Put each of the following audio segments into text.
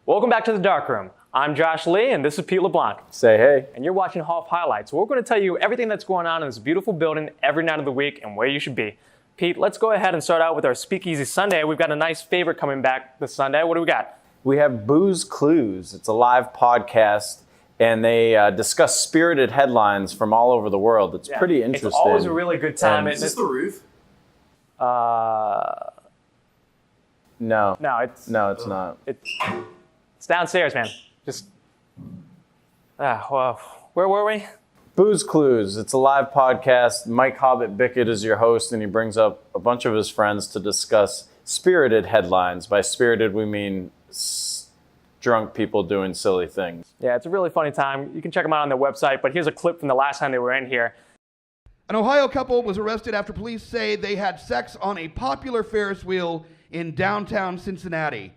Welcome back to The Dark Room. I'm Josh Lee, and this is Pete LeBlanc. Say hey. And you're watching Hoff Highlights. We're going to tell you everything that's going on in this beautiful building every night of the week and where you should be. Pete, let's go ahead and start out with our Speakeasy Sunday. We've got a nice favorite coming back this Sunday. What do we got? We have Booze Clues. It's a live podcast, and they discuss spirited headlines from all over the world. It's pretty interesting. It's always a really good time. Is this the roof? No. No, it's not. It's downstairs, man. Just well, where were we? Booze Clues. It's a live podcast. Mike Hobbit Bickett is your host, and he brings up a bunch of his friends to discuss spirited headlines. By spirited, we mean drunk people doing silly things. Yeah, it's a really funny time. You can check them out on their website, but here's a clip from the last time they were in here. An Ohio couple was arrested after police say they had sex on a popular Ferris wheel in downtown Cincinnati.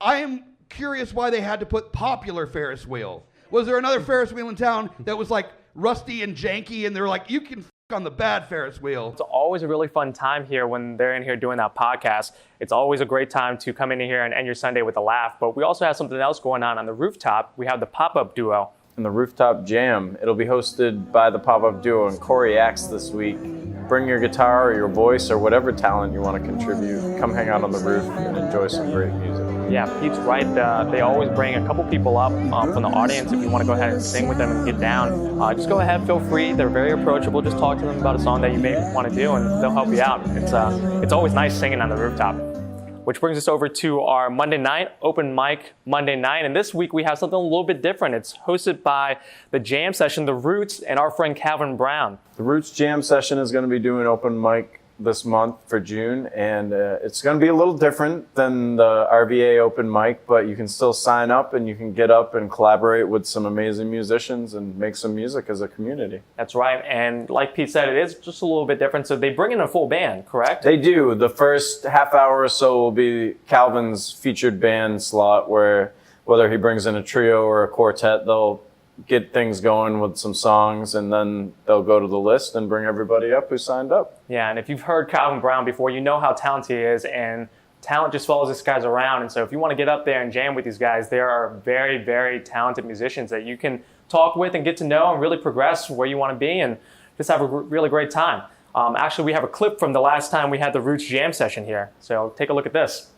I am curious why they had to put popular Ferris wheel. Was there another Ferris wheel in town that was like rusty and janky and they're like, you can on the bad Ferris wheel? It's always a really fun time here when they're in here doing that podcast. It's always a great time to come in here and end your Sunday with a laugh. But we also have something else going on the rooftop. We have the pop-up duo. And the Rooftop Jam. It'll be hosted by the pop-up duo and Corey Axe this week. Bring your guitar or your voice or whatever talent you want to contribute. Come hang out on the roof and enjoy some great music. Yeah, Pete's right. They always bring a couple people up from the audience if you want to go ahead and sing with them and get down. Just go ahead, feel free. They're very approachable. Just talk to them about a song that you may want to do and they'll help you out. It's always nice singing on the rooftop. Which brings us over to our Monday night, open mic Monday night. And this week we have something a little bit different. It's hosted by the Jam Session, The Roots, and our friend Calvin Brown. The Roots Jam Session is going to be doing open mic this month for June, and it's going to be a little different than the RVA open mic, but you can still sign up and you can get up and collaborate with some amazing musicians and make some music as a community. That's right, and like Pete said, it is just a little bit different. So they bring in a full band, correct? They do. The first half hour or so will be Calvin's featured band slot, where whether he brings in a trio or a quartet, they'll get things going with some songs, and then they'll go to the list and bring everybody up who signed up. Yeah, and if you've heard Calvin Brown before, you know how talented he is, and talent just follows these guys around. And so if you want to get up there and jam with these guys, there are very, very talented musicians that you can talk with and get to know and really progress where you want to be and just have a really great time. Actually, we have a clip from the last time we had the Roots Jam Session here. So take a look at this.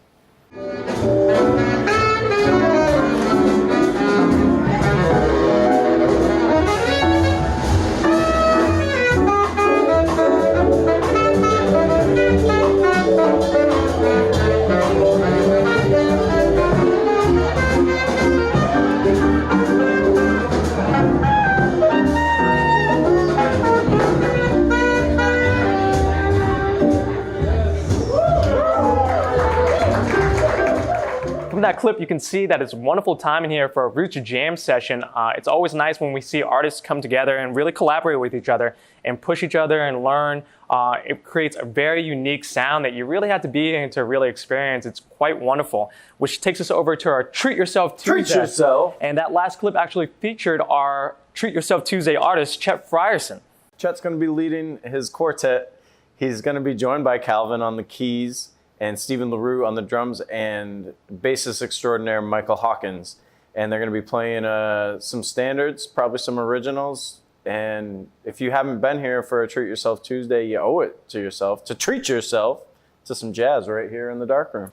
From that clip, you can see that it's a wonderful time in here for a Roots Jam Session. It's always nice when we see artists come together and really collaborate with each other and push each other and learn. It creates a very unique sound that you really have to be in to really experience. It's quite wonderful, which takes us over to our Treat Yourself Tuesday. Treat yourself. And that last clip actually featured our Treat Yourself Tuesday artist, Chet Frierson. Chet's going to be leading his quartet. He's going to be joined by Calvin on the keys and Stephen LaRue on the drums and bassist extraordinaire Michael Hawkins. And they're going to be playing some standards, probably some originals. And if you haven't been here for a Treat Yourself Tuesday, you owe it to yourself to treat yourself to some jazz right here in the Dark Room.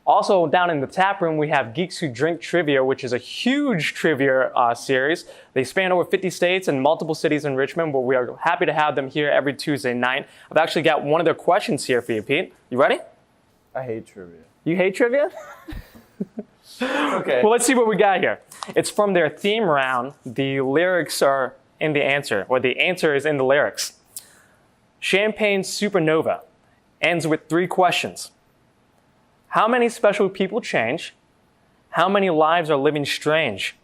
Also, down in the tap room, we have Geeks Who Drink Trivia, which is a huge trivia series. They span over 50 states and multiple cities in Richmond, but we are happy to have them here every Tuesday night. I've actually got one of their questions here for you, Pete. You ready? I hate trivia. You hate trivia? Okay. Well, let's see what we got here. It's from their theme round. The lyrics are in the answer, or the answer is in the lyrics. Champagne Supernova ends with 3 questions. How many special people change? How many lives are living strange?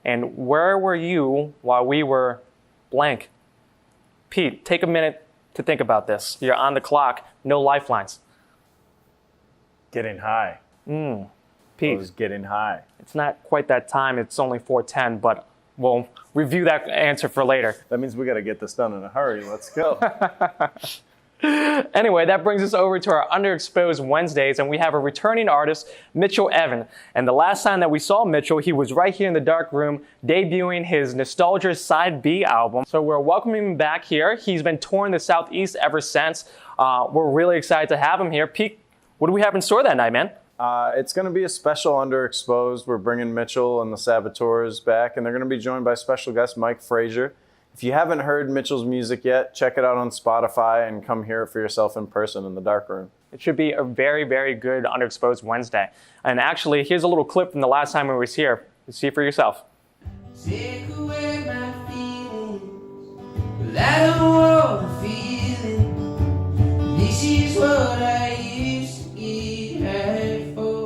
And where were you while we were blank? Pete, take a minute to think about this. You're on the clock, no lifelines. Getting high. Pete, I was getting high. it's not quite that time. It's only 4:10, but we'll review that answer for later. That means we got to get this done in a hurry. Let's go. Anyway, that brings us over to our Underexposed Wednesdays, and we have a returning artist, Mitchell Evan. And the last time that we saw Mitchell, he was right here in the dark room debuting his Nostalgia Side B album. So we're welcoming him back here. He's been touring the Southeast ever since. We're really excited to have him here. Pete, what do we have in store that night, man? It's going to be a special Underexposed. We're bringing Mitchell and the Saboteurs back, and they're going to be joined by special guest Mike Frazier. If you haven't heard Mitchell's music yet, check it out on Spotify and come hear it for yourself in person in the dark room. It should be a very, very good Underexposed Wednesday. And actually, here's a little clip from the last time we was here. See it for yourself. Take away my feelings, but I don't want feeling. This is what I used to get high for.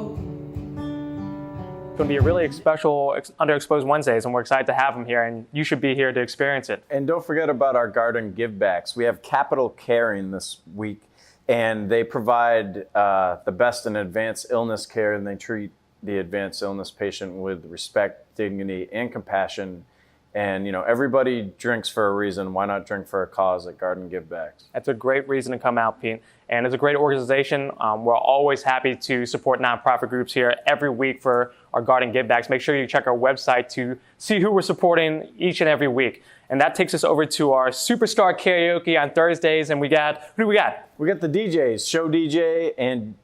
It's going to be a really special Underexposed Wednesdays, and we're excited to have him here, and you should be here to experience it. And don't forget about our garden givebacks. We have Capital Caring this week, and they provide the best in advanced illness care, and they treat the advanced illness patient with respect, dignity, and compassion. And, you know, everybody drinks for a reason. Why not drink for a cause at Garden Givebacks? That's a great reason to come out, Pete. And it's a great organization. We're always happy to support nonprofit groups here every week for our Garden Givebacks. Make sure you check our website to see who we're supporting each and every week. And that takes us over to our Superstar Karaoke on Thursdays. And who do we got? We got the DJs, Show DJ, and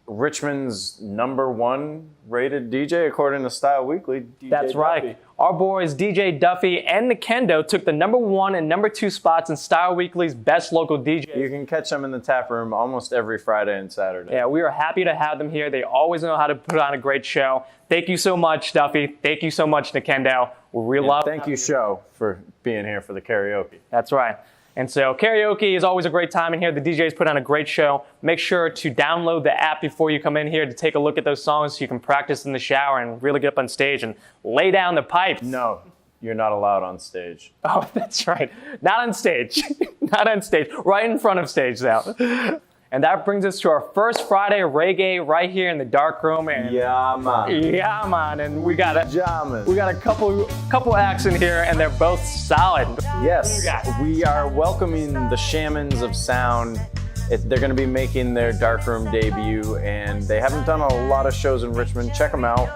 Richmond's #1 rated DJ according to Style Weekly. DJ That's right. Duffy. Our boys DJ Duffy and Nikendo took the #1 and #2 spots in Style Weekly's Best Local DJ. You can catch them in the tap room almost every Friday and Saturday. Yeah, we are happy to have them here. They always know how to put on a great show. Thank you so much, Duffy. Thank you so much, Nikendo. We love Thank you, Show, for being here for the karaoke. That's right. And so karaoke is always a great time in here. The DJs put on a great show. Make sure to download the app before you come in here to take a look at those songs so you can practice in the shower and really get up on stage and lay down the pipes. No, you're not allowed on stage. Oh, that's right. Not on stage. Not on stage. Right in front of stage, though. And that brings us to our first Friday reggae right here in the dark room. And Yeah, man. yeah, man. And we got Pajamas. a couple acts in here, and they're both solid. Yes, got? we are welcoming the Shamans of Sound. They're going to be making their darkroom debut, and they haven't done a lot of shows in Richmond. Check them out.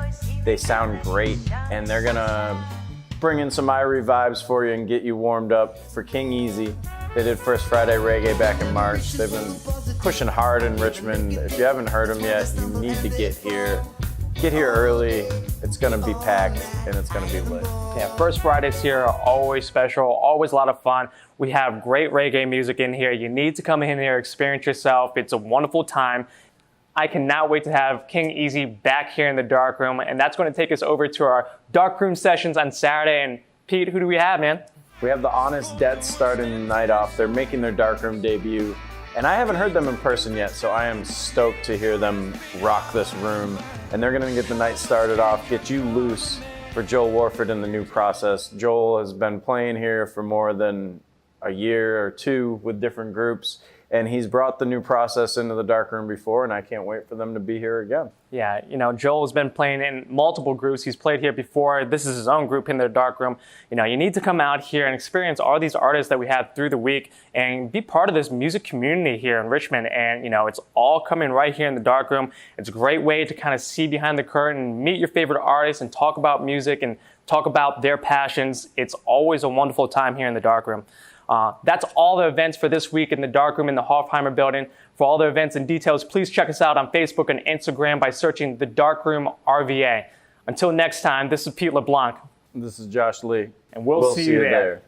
They sound great, and they're going to bring in some Irie vibes for you and get you warmed up for King Easy. They did First Friday Reggae back in March. They've been pushing hard in Richmond. If you haven't heard them yet, you need to get here. Get here early. It's going to be packed, and it's going to be lit. Yeah, First Fridays here are always special, always a lot of fun. We have great reggae music in here. You need to come in here, experience yourself. It's a wonderful time. I cannot wait to have King Easy back here in the dark room, and that's going to take us over to our dark room sessions on Saturday. And Pete, who do we have, man? We have the Honest Debts starting the night off. They're making their darkroom debut. And I haven't heard them in person yet, so I am stoked to hear them rock this room. And they're going to get the night started off, get you loose for Joel Warford and the New Process. Joel has been playing here for more than a year or two with different groups. And he's brought the New Process into the darkroom before, and I can't wait for them to be here again. Yeah, you know, Joel's been playing in multiple groups. He's played here before. This is his own group in the dark room. You know, you need to come out here and experience all these artists that we have through the week and be part of this music community here in Richmond. And, you know, it's all coming right here in the dark room. It's a great way to kind of see behind the curtain, meet your favorite artists and talk about music and talk about their passions. It's always a wonderful time here in the dark room. That's all the events for this week in the darkroom in the Hofheimer building. For all the events and details, please check us out on Facebook and Instagram by searching The Darkroom RVA. Until next time, this is Pete LeBlanc. This is Josh Lee. And we'll see you there.